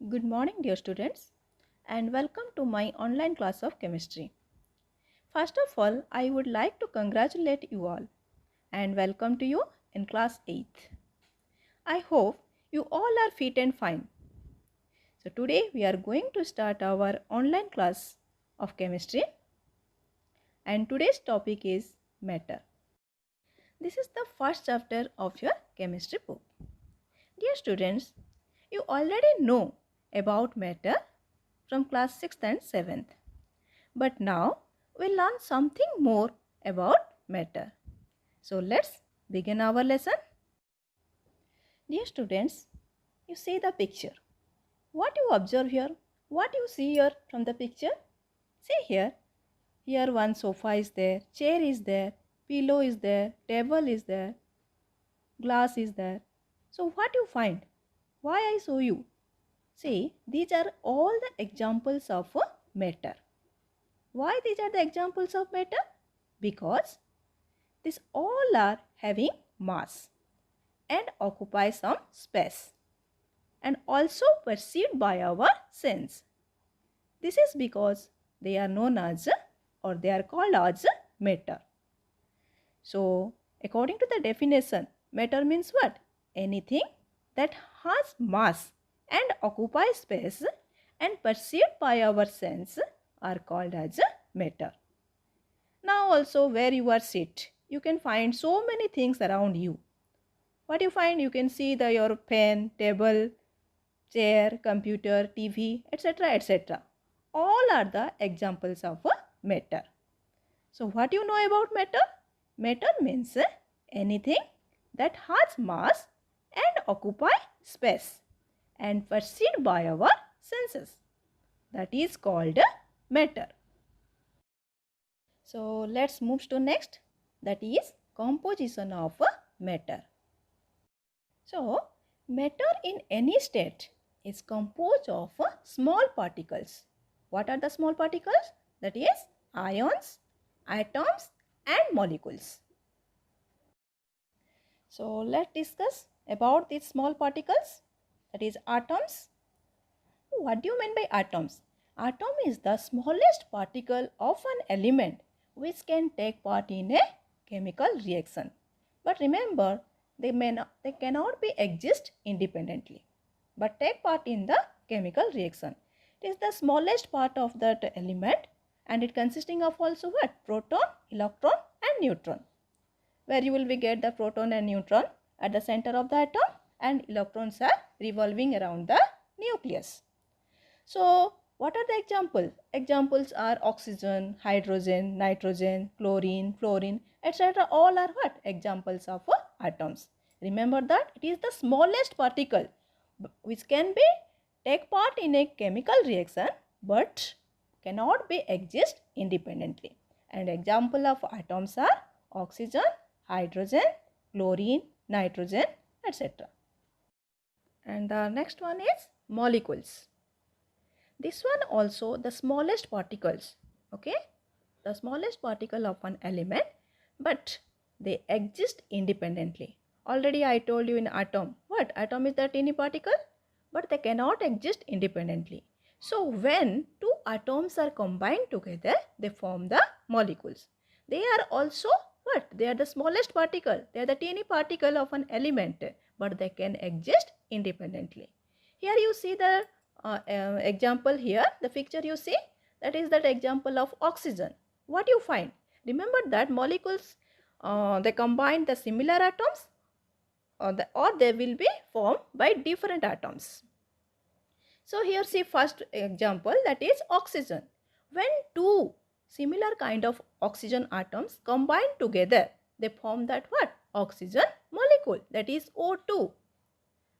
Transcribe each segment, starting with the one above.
Good morning, dear students, and welcome to my online class of chemistry. First of all, I would like to congratulate you all and welcome to you in class 8th. I hope you all are fit and fine. So today we are going to start our online class of chemistry, and today's topic is matter. This is the first chapter of your chemistry book. Dear students, you already know about matter from class 6th and 7th. But now we'll learn something more about matter. So let's begin our lesson. Dear students, you see the picture. What you observe here? What you see here from the picture? See here. Here one sofa is there, chair is there, pillow is there, table is there, glass is there. So what you find? Why I show you? See, these are all the examples of matter. Why these are the examples of matter? Because these all are having mass and occupy some space and also perceived by our sense. This is because they are known as or they are called as matter. So, according to the definition, matter means what? Anything that has mass and occupies space and perceived by our sense are called as matter. Now also where you are sit, you can find so many things around you. What you find? You can see your pen, table, chair, computer, TV, etc. etc. All are the examples of matter. So what you know about matter? Matter means anything that has mass and occupy space and perceived by our senses. That is called matter. So let's move to next, that is composition of matter. So matter in any state is composed of small particles. What are the small particles? That is ions, atoms and molecules. So let's discuss about these small particles, that is atoms. What do you mean by atoms? Atom is the smallest particle of an element which can take part in a chemical reaction. But remember, they cannot be exist independently, but take part in the chemical reaction. It is the smallest part of that element and it consisting of also what? Proton, electron and neutron. Where you will be get the proton and neutron at the center of the atom and electrons are revolving around the nucleus. So, what are the examples? Examples are oxygen, hydrogen, nitrogen, chlorine, fluorine, etc. All are what? Examples of atoms. Remember that it is the smallest particle which can be take part in a chemical reaction but cannot be exist independently. And example of atoms are oxygen, hydrogen, chlorine, nitrogen, etc. And the next one is molecules. This one also the smallest particles, okay, the smallest particle of an element, but they exist independently. Already I told you in atom, what? Atom is the tiny particle, but they cannot exist independently. So when two atoms are combined together, they form the molecules. They are also what? They are the smallest particle. They are the tiny particle of an element, but they can exist independently. Here you see the example here, the picture you see, that is that example of oxygen. What you find? Remember that molecules, they combine the similar atoms or they will be formed by different atoms. So here see first example, that is oxygen. When two similar kind of oxygen atoms combine together, they form that what? Oxygen molecule, that is O2.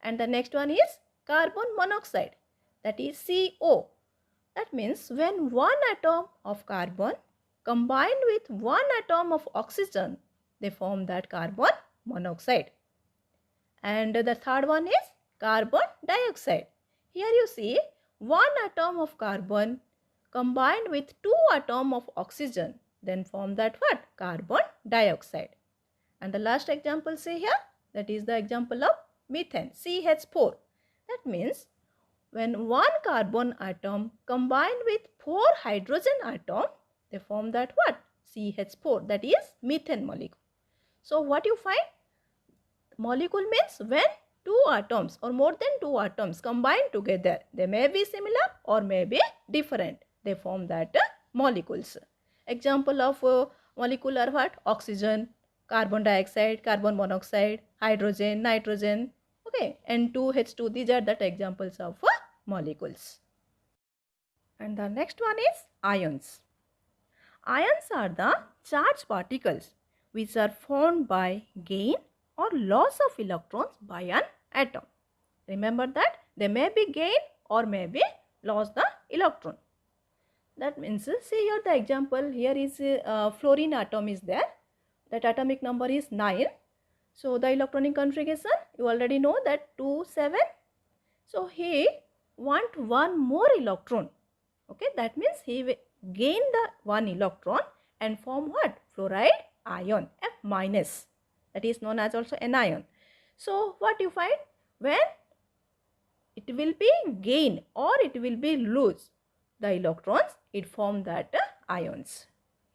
And the next one is carbon monoxide, that is CO. That means when one atom of carbon combined with one atom of oxygen, they form that carbon monoxide. And the third one is carbon dioxide. Here you see one atom of carbon combined with two atoms of oxygen, then form that what? Carbon dioxide. And the last example see here, that is the example of methane, CH4. That means when one carbon atom combined with 4 hydrogen atom, they form that what? CH4, that is methane molecule. So what you find? Molecule means when two atoms or more than two atoms combine together. They may be similar or may be different. They form that molecules. Example of molecule are what? Oxygen, carbon dioxide, carbon monoxide, hydrogen, nitrogen, okay, N2H2. These are the examples of molecules. And the next one is ions. Ions are the charged particles which are formed by gain or loss of electrons by an atom. Remember that they may be gain or may be loss the electron. That means, see here the example, here is fluorine atom is there. That atomic number is 9. So the electronic configuration, you already know that 2, 7. So he want one more electron. Okay, that means he will gain the one electron and form what? Fluoride ion, F minus. That is known as also anion. So what you find? When it will be gain or it will be lose the electrons, it form that ions.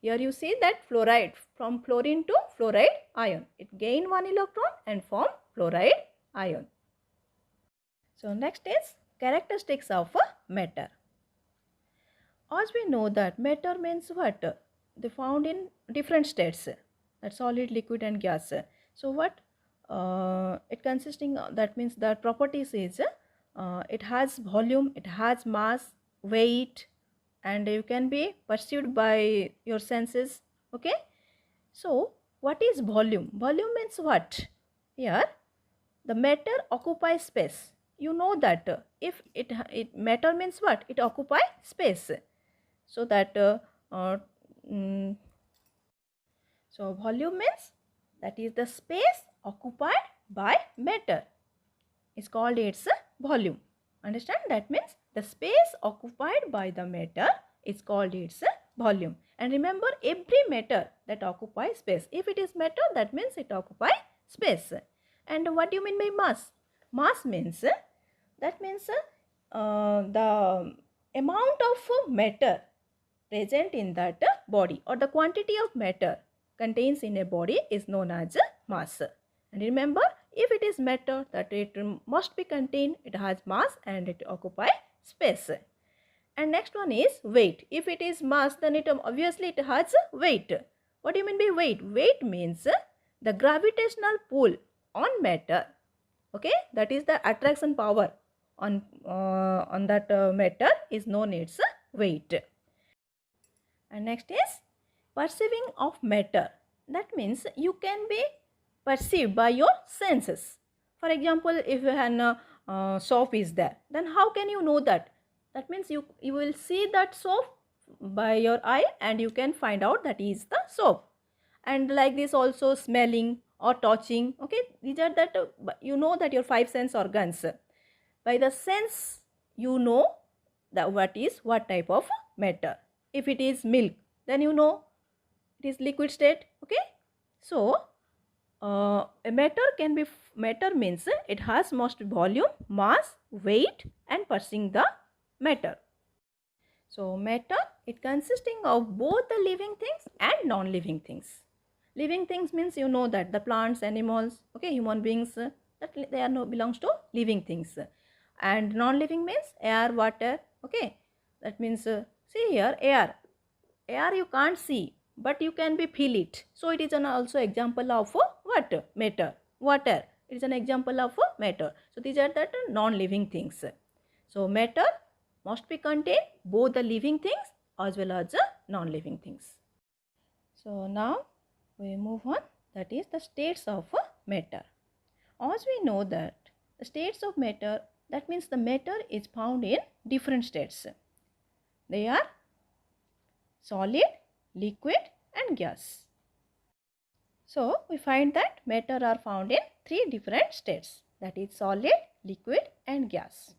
Here you see that fluoride, from fluorine to fluoride ion. It gain one electron and form fluoride ion. So next is characteristics of a matter. As we know that matter means what? They found in different states. That solid, liquid and gas. So what? It consisting of, that means the properties is it has volume, it has mass, weight, and you can be perceived by your senses. Okay. So what is volume? Volume means what? Here the matter occupies space. You know that if it matter means what? It occupies space. So that so volume means that is the space occupied by matter. It's called its volume. Understand? That means the space occupied by the matter is called its volume. And remember, every matter that occupies space, if it is matter, that means it occupies space. And what do you mean by mass? Mass means that means the amount of matter present in that body, or the quantity of matter contains in a body is known as mass. And remember, if it is matter, that it must be contained, it has mass and it occupies space. And next one is weight. If it is mass, then it obviously it has weight. What do you mean by weight? Weight means the gravitational pull on matter. Okay, that is the attraction power on that matter is known its weight. And next is perceiving of matter. That means you can be perceived by your senses. For example, if an soap is there, then how can you know that? That means you will see that soap by your eye and you can find out that is the soap. And like this also smelling or touching. Okay, these are that you know that your 5 sense organs. By the sense you know that what type of matter. If it is milk, then you know it is liquid state. Okay, so a matter can be, matter means it has most volume, mass, weight and perceiving the matter. So matter, it consisting of both the living things and non-living things. Living things means you know that the plants, animals, okay, human beings, that they are belongs to living things. And non-living means air, water. Okay, that means see here, air you can't see, but you can be feel it. So it is an also example of what? Matter. Water, it is an example of matter. So these are that non-living things. So matter must be contain both the living things as well as the non-living things. So now we move on, that is the states of matter. As we know that the states of matter, that means the matter is found in different states. They are solid, liquid and gas. So we find that matter are found in 3 different states, that is solid, liquid and gas.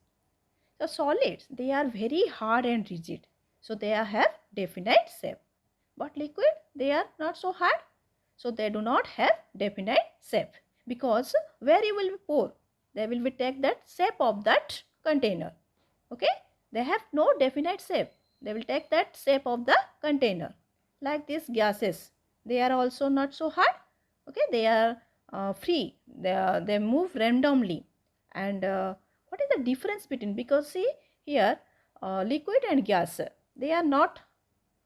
So solids, they are very hard and rigid. So they have definite shape. But liquid, they are not so hard. So they do not have definite shape. Because where you will pour, they will be take that shape of that container. Okay, they have no definite shape. They will take that shape of the container. Like these gases, they are also not so hard. Okay, they are free. They move randomly. And what is the difference between? Because see here, liquid and gas, they are not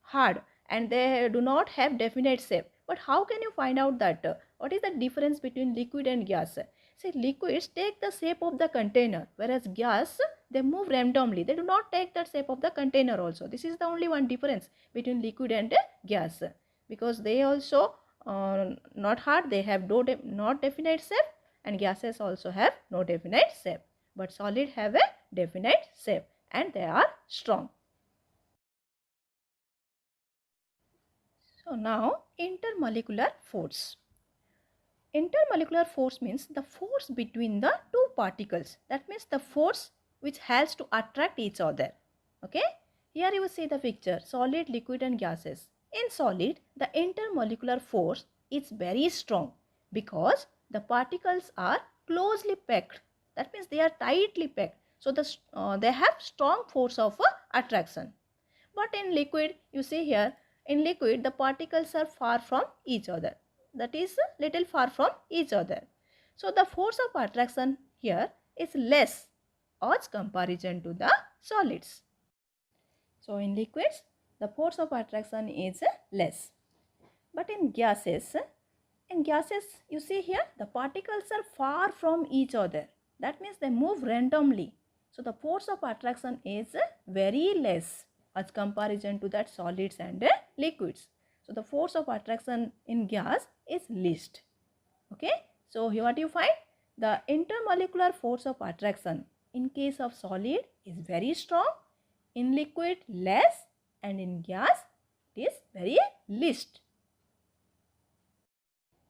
hard and they do not have definite shape. But how can you find out that? What is the difference between liquid and gas? See, liquids take the shape of the container, whereas gas, they move randomly. They do not take the shape of the container also. This is the only one difference between liquid and gas, because they also not hard, they have not definite shape, and gases also have no definite shape. But solid have a definite shape and they are strong. So now intermolecular force. Intermolecular force means the force between the two particles. That means the force which has to attract each other. Okay. Here you see the picture, solid, liquid and gases. In solid, the intermolecular force is very strong because the particles are closely packed. That means they are tightly packed. So they have strong force of attraction. But in liquid, you see here, in liquid the particles are far from each other. That is little far from each other. So the force of attraction here is less as comparison to the solids. So in liquids, the force of attraction is less. But in gases you see here the particles are far from each other. That means they move randomly. So the force of attraction is very less as comparison to that solids and liquids. So the force of attraction in gas is least. Okay. So here what you find? The intermolecular force of attraction in case of solid is very strong, in liquid less, and in gas it is very least.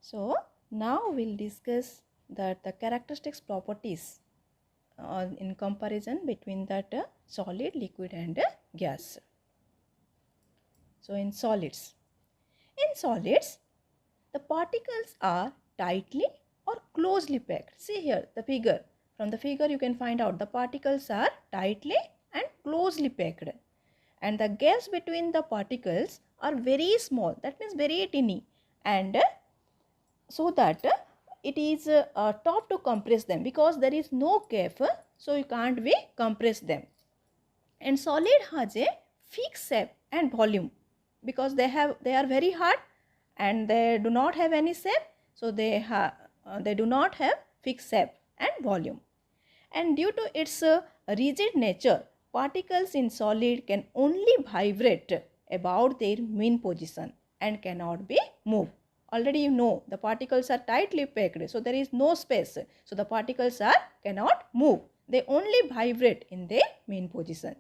So now we'll discuss that the characteristics properties in comparison between that solid, liquid and gas. So in solids, the particles are tightly or closely packed. See here the figure. From the figure you can find out the particles are tightly and closely packed. And the gaps between the particles are very small. That means very tiny. And so that it is tough to compress them because there is no gap. So you can't be compress them. And solid has a fixed shape and volume because they are very hard and they do not have any shape, so they do not have fixed shape and volume. And due to its rigid nature, particles in solid can only vibrate about their mean position and cannot be moved. Already you know the particles are tightly packed, so there is no space, so the particles cannot move, they only vibrate in their mean position.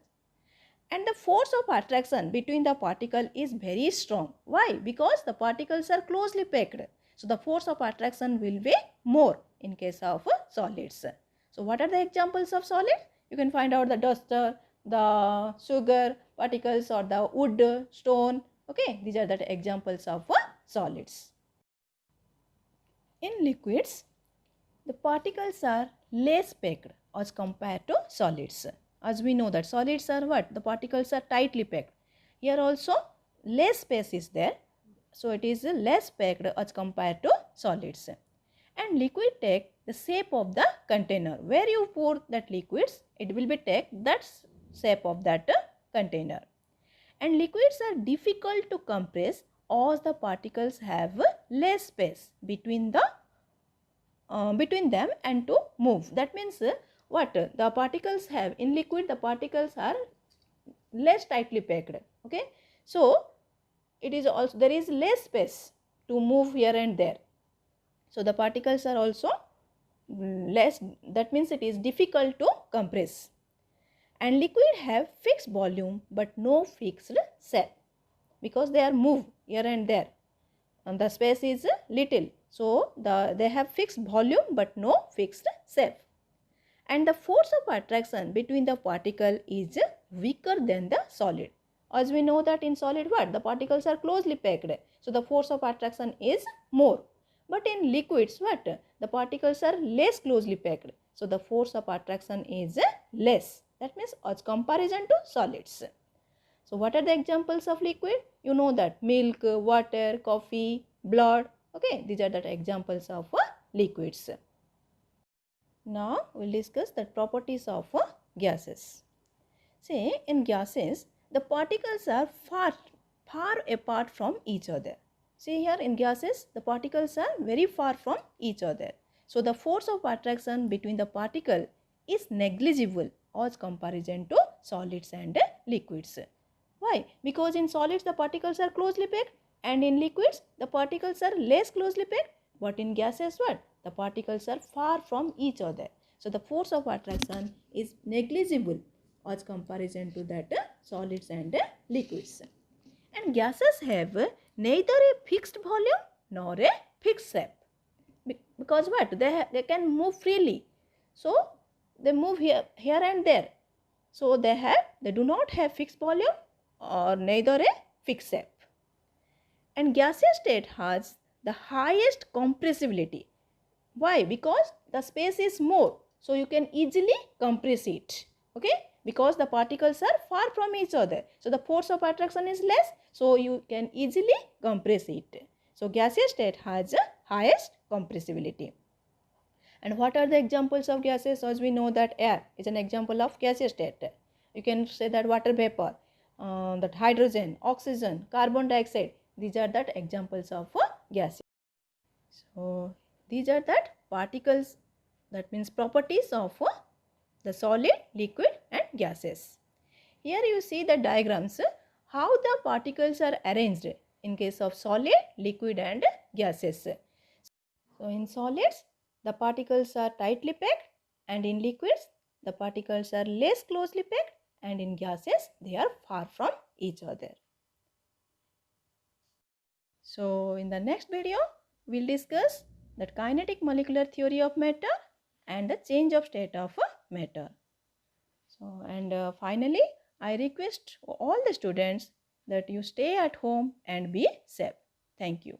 And the force of attraction between the particle is very strong. Why? Because the particles are closely packed. So the force of attraction will be more in case of solids. So what are the examples of solid? You can find out the duster, the sugar particles or the wood, stone. Okay, these are the examples of solids. In liquids, the particles are less packed as compared to solids. As we know that solids are what? The particles are tightly packed. Here also less space is there. So it is less packed as compared to solids. And liquid take the shape of the container. Where you pour that liquids, it will be take that shape of that container. And liquids are difficult to compress as the particles have less space between them and to move. That means what the particles have in liquid, the particles are less tightly packed. Okay, so it is also there is less space to move here and there, so the particles are also less. That means it is difficult to compress. And liquid have fixed volume but no fixed shape because they are moved here and there and the space is little, so they have fixed volume but no fixed shape. And the force of attraction between the particle is weaker than the solid. As we know that in solid what? The particles are closely packed, so the force of attraction is more. But in liquids what? The particles are less closely packed, so the force of attraction is less. That means as comparison to solids. So what are the examples of liquid? You know that milk, water, coffee, blood. Okay, these are the examples of liquids. Now we'll discuss the properties of gases. Say in gases, the particles are far apart from each other. See here in gases, the particles are very far from each other. So the force of attraction between the particle is negligible as comparison to solids and liquids. Why? Because in solids the particles are closely packed and in liquids the particles are less closely packed. But in gases what? The particles are far from each other. So the force of attraction is negligible as comparison to that solids and liquids. And gases have neither a fixed volume nor a fixed shape. Because what? They can move freely. So they move here and there. So they do not have fixed volume or neither a fixed shape. And gaseous state has the highest compressibility. Why? Because the space is more, so you can easily compress it. Okay, because the particles are far from each other, so the force of attraction is less, so you can easily compress it. So gaseous state has the highest compressibility. And what are the examples of gases? As we know that air is an example of gaseous state. You can say that water vapor, that hydrogen, oxygen, carbon dioxide. These are the examples of gases. So these are the particles, that means properties of the solid, liquid and gases. Here you see the diagrams how the particles are arranged in case of solid, liquid and gases. So in solids the particles are tightly packed and in liquids the particles are less closely packed and in gases they are far from each other. So in the next video we'll discuss the kinetic molecular theory of matter and the change of state of matter. So and finally I request all the students that you stay at home and be safe. Thank you.